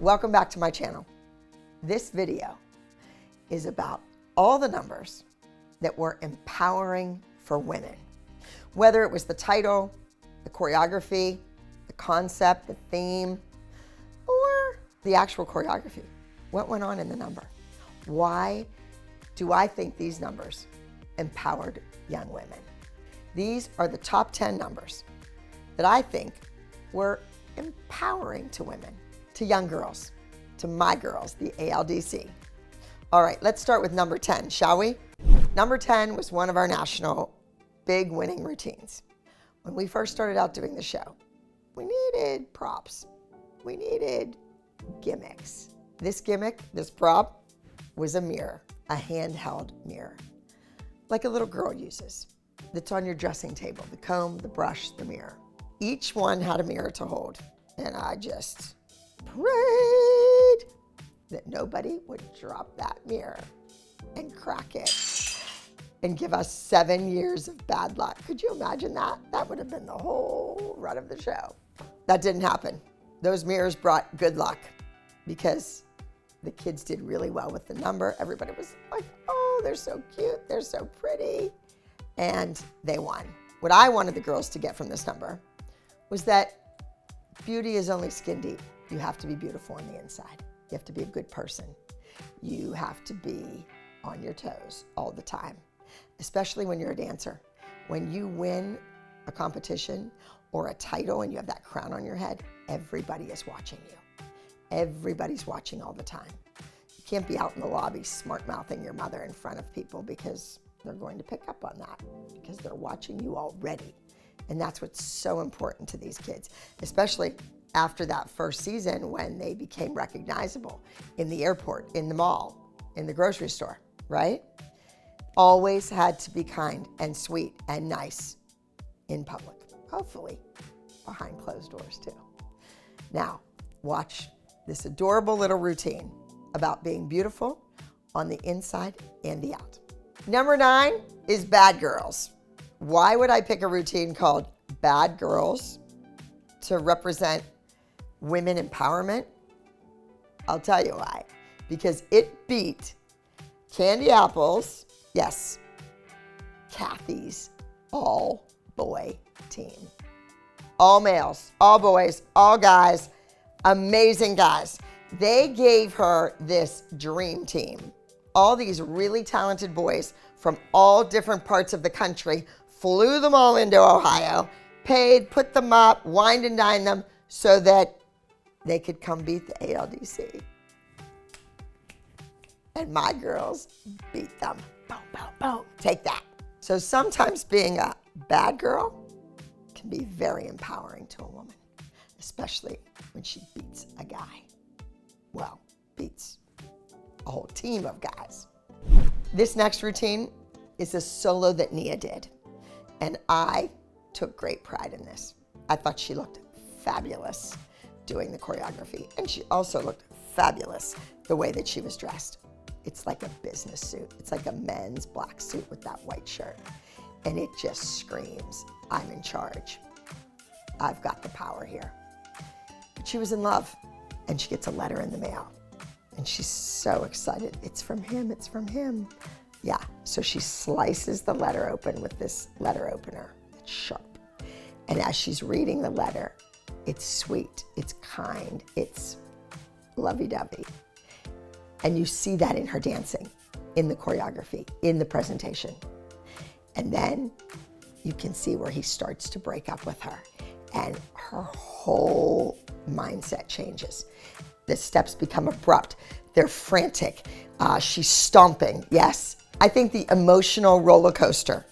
Welcome back to my channel. This video is about all the numbers that were empowering for women. Whether it was the title, the choreography, the concept, the theme, or the actual choreography. What went on in the number? Why do I think these numbers empowered young women? These are the top 10 numbers that I think were empowering to women, to young girls, to my girls, the ALDC. All right, let's start with number 10, shall we? Number 10 was one of our national big winning routines. When we first started out doing the show, we needed props. We needed gimmicks. This gimmick, this prop, was a mirror, a handheld mirror, like a little girl uses, that's on your dressing table, the comb, the brush, the mirror. Each one had a mirror to hold, and I just prayed that nobody would drop that mirror and crack it and give us 7 years of bad luck. Could you imagine that? That would have been the whole run of the show. That didn't happen. Those mirrors brought good luck because the kids did really well with the number. Everybody was like, oh, they're so cute, they're so pretty, and they won. What I wanted the girls to get from this number was that beauty is only skin deep. You have to be beautiful on the inside. You have to be a good person. You have to be on your toes all the time, especially when you're a dancer. When you win a competition or a title and you have that crown on your head, everybody is watching you. Everybody's watching all the time. You can't be out in the lobby smart-mouthing your mother in front of people because they're going to pick up on that because they're watching you already. And that's what's so important to these kids, especially after that first season when they became recognizable in the airport, in the mall, in the grocery store, right? Always had to be kind and sweet and nice in public, hopefully behind closed doors too. Now, watch this adorable little routine about being beautiful on the inside and the out. Number 9 is Bad Girls. Why would I pick a routine called Bad Girls to represent women empowerment? I'll tell you why. Because it beat Candy Apple's, yes, Kathy's all-boy team. All males, all boys, all guys, amazing guys. They gave her this dream team. All these really talented boys from all different parts of the country, flew them all into Ohio, paid, put them up, wined and dined them so that they could come beat the ALDC. And my girls beat them. Boom, boom, boom. Take that. So sometimes being a bad girl can be very empowering to a woman, especially when she beats a guy. Well, beats a whole team of guys. This next routine is a solo that Nia did, and I took great pride in this. I thought she looked fabulous doing the choreography, and she also looked fabulous the way that she was dressed. It's like a business suit. It's like a men's black suit with that white shirt, and it just screams, I'm in charge. I've got the power here. But she was in love, and she gets a letter in the mail. And she's so excited. It's from him, it's from him. Yeah, so she slices the letter open with this letter opener. It's sharp. And as she's reading the letter, it's sweet, it's kind, it's lovey-dovey. And you see that in her dancing, in the choreography, in the presentation. And then you can see where he starts to break up with her, and her whole mindset changes. The steps become abrupt. They're frantic. She's stomping. Yes. I think the emotional roller coaster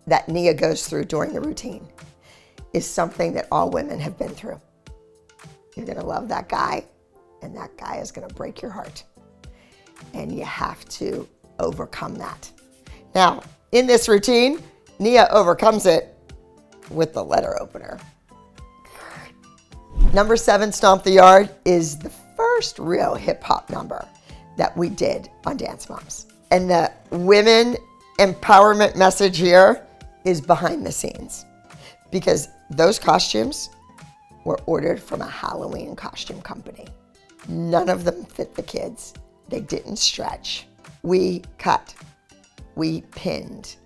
that Nia goes through during the routine is something that all women have been through. You're going to love that guy, and that guy is going to break your heart. And you have to overcome that. Now, in this routine, Nia overcomes it with the letter opener. Number 7, Stomp the Yard, is the first real hip hop number that we did on Dance Moms. And the women empowerment message here is behind the scenes, because those costumes were ordered from a Halloween costume company. None of them fit the kids. They didn't stretch. We cut, we pinned,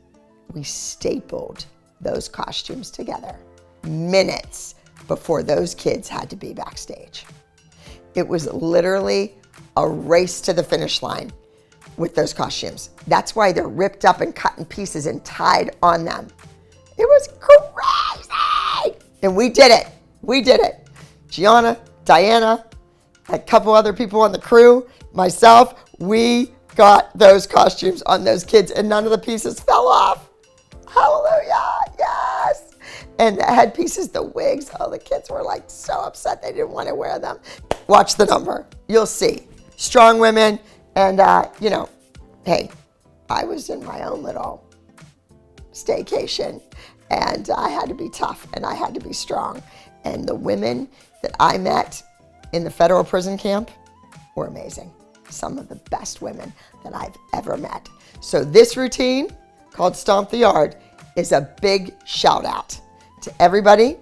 we stapled those costumes together minutes before those kids had to be backstage. It was literally a race to the finish line with those costumes. That's why they're ripped up and cut in pieces and tied on them. It was crazy. And we did it. We did it. Gianna, Diana, a couple other people on the crew, myself, we got those costumes on those kids and none of the pieces fell off. Hallelujah, yes. And the headpieces, the wigs, oh, the kids were like so upset they didn't want to wear them. Watch the number, you'll see. Strong women, and you know, hey, I was in my own little staycation and I had to be tough and I had to be strong. And the women that I met in the federal prison camp were amazing. Some of the best women that I've ever met. So this routine called Stomp the Yard is a big shout out to everybody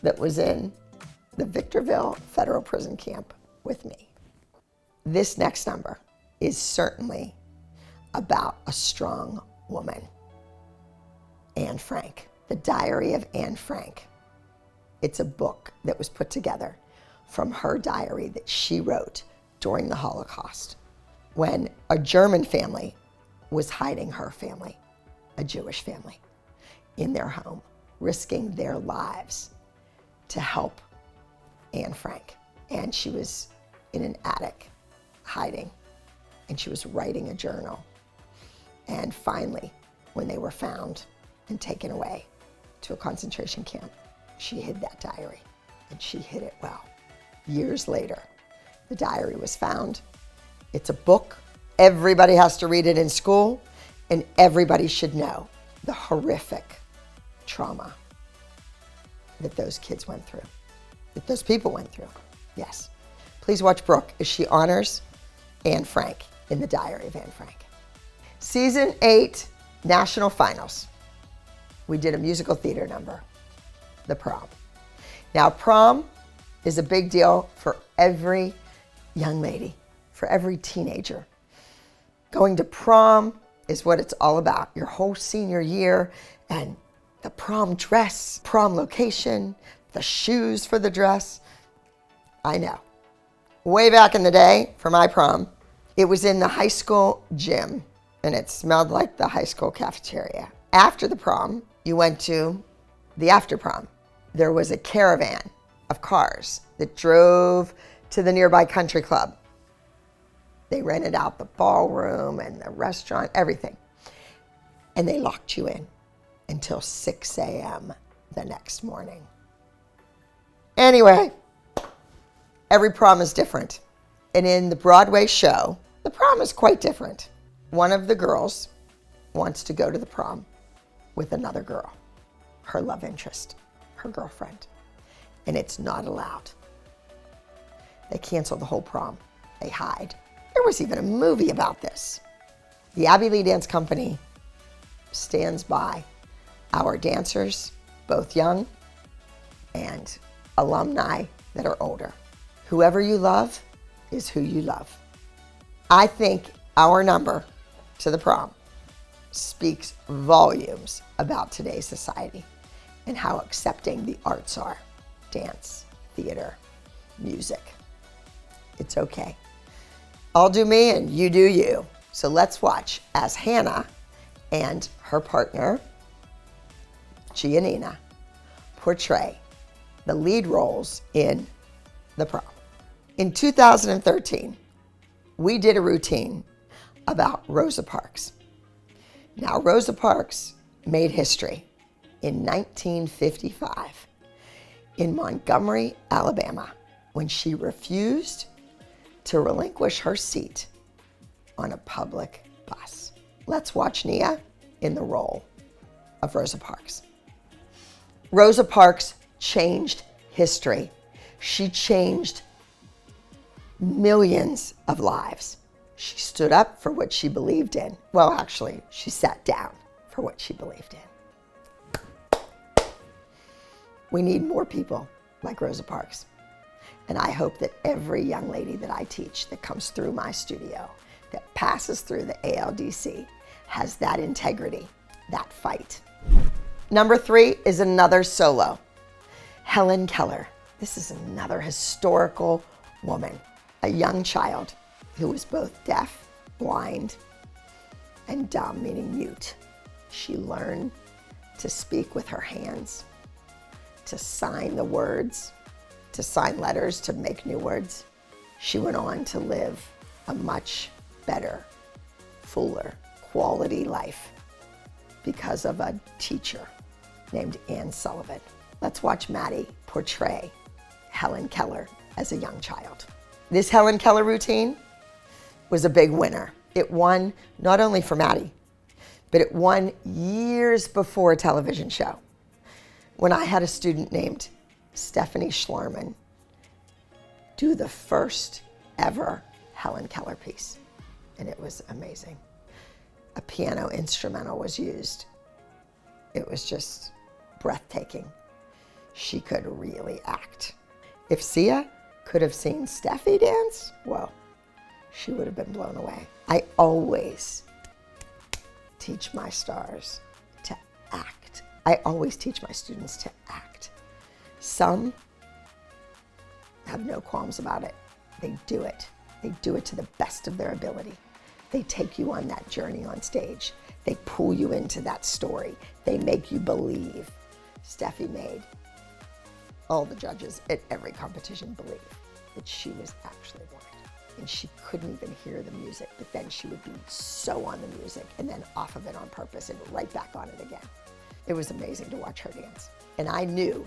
that was in the Victorville Federal Prison Camp with me. This next number is certainly about a strong woman, Anne Frank, The Diary of Anne Frank. It's a book that was put together from her diary that she wrote during the Holocaust when a German family was hiding her family, a Jewish family, in their home, risking their lives to help Anne Frank. And she was in an attic hiding, and she was writing a journal. And finally, when they were found and taken away to a concentration camp, she hid that diary, and she hid it well. Years later, the diary was found. It's a book. Everybody has to read it in school, and everybody should know the horrific trauma that those kids went through, that those people went through. Yes. Please watch Brooke as she honors Anne Frank in The Diary of Anne Frank. Season 8 National Finals. We did a musical theater number, The Prom. Now, prom is a big deal for every young lady, for every teenager. Going to prom is what it's all about. Your whole senior year and the prom dress, prom location, the shoes for the dress. I know. Way back in the day, for my prom, it was in the high school gym and it smelled like the high school cafeteria. After the prom, you went to the after prom. There was a caravan of cars that drove to the nearby country club. They rented out the ballroom and the restaurant, everything. And they locked you in until 6 a.m. the next morning. Anyway, every prom is different. And in the Broadway show, the prom is quite different. One of the girls wants to go to the prom with another girl, her love interest, her girlfriend, and it's not allowed. They cancel the whole prom. They hide. There was even a movie about this. The Abbey Lee Dance Company stands by our dancers, both young and alumni that are older. Whoever you love is who you love. I think our number to the prom speaks volumes about today's society and how accepting the arts are. Dance, theater, music. It's okay. I'll do me and you do you. So let's watch as Hannah and her partner, Giannina, portray the lead roles in The Prom. In 2013, we did a routine about Rosa Parks. Now, Rosa Parks made history in 1955 in Montgomery, Alabama, when she refused to relinquish her seat on a public bus. Let's watch Nia in the role of Rosa Parks. Rosa Parks changed history. She changed millions of lives. She stood up for what she believed in. Well, actually, she sat down for what she believed in. We need more people like Rosa Parks. And I hope that every young lady that I teach that comes through my studio, that passes through the ALDC, has that integrity, that fight. Number 3 is another solo, Helen Keller. This is another historical woman, a young child who was both deaf, blind, and dumb, meaning mute. She learned to speak with her hands, to sign the words, to sign letters, to make new words. She went on to live a much better, fuller, quality life because of a teacher named Anne Sullivan. Let's watch Maddie portray Helen Keller as a young child. This Helen Keller routine was a big winner. It won not only for Maddie, but it won years before a television show, when I had a student named Stephanie Schlarman do the first ever Helen Keller piece, and it was amazing. A piano instrumental was used. It was just breathtaking. She could really act. If Sia could have seen Steffi dance, well, she would have been blown away. I always teach my stars to act. I always teach my students to act. Some have no qualms about it. They do it. They do it to the best of their ability. They take you on that journey on stage. They pull you into that story. They make you believe. Steffi made all the judges at every competition believe that she was actually blind. And she couldn't even hear the music, but then she would be so on the music and then off of it on purpose and right back on it again. It was amazing to watch her dance. And I knew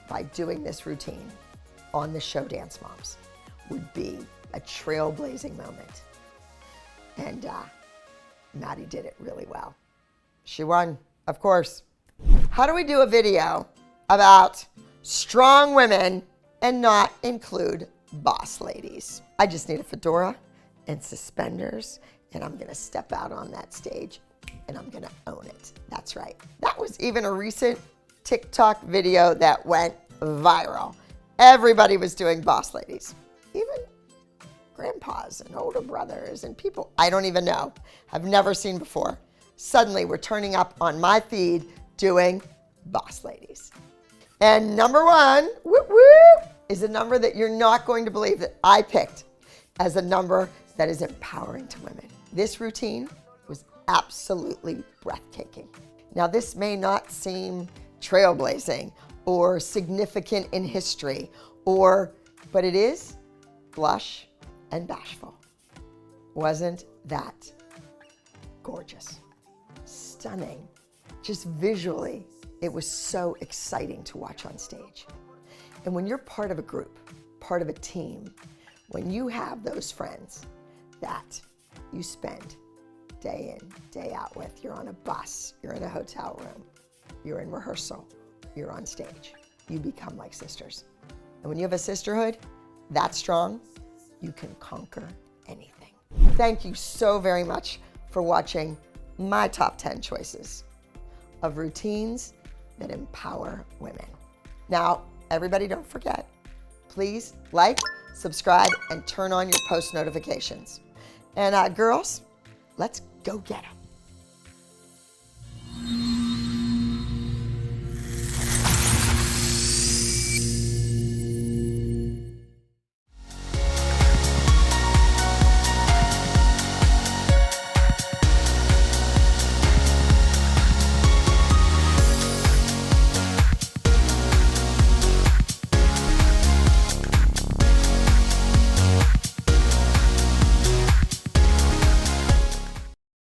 by doing this routine on the show Dance Moms would be a trailblazing moment. And Maddie did it really well. She won, of course. How do we do a video about strong women and not include boss ladies? I just need a fedora and suspenders, and I'm gonna step out on that stage and I'm gonna own it. That's right. That was even a recent TikTok video that went viral. Everybody was doing boss ladies, even grandpas and older brothers and people I don't even know, I've never seen before. Suddenly we're turning up on my feed doing boss ladies. And number 1, whoop, whoop, is a number that you're not going to believe that I picked as a number that is empowering to women. This routine was absolutely breathtaking. Now, this may not seem trailblazing or significant in history, but it is blush and bashful. Wasn't that gorgeous? Stunning. Just visually, it was so exciting to watch on stage. And when you're part of a group, part of a team, when you have those friends that you spend day in, day out with, you're on a bus, you're in a hotel room, you're in rehearsal, you're on stage, you become like sisters. And when you have a sisterhood that strong, you can conquer anything. Thank you so very much for watching my top 10 choices of routines that empower women. Now, everybody don't forget, please like, subscribe, and turn on your post notifications. And girls, let's go get them.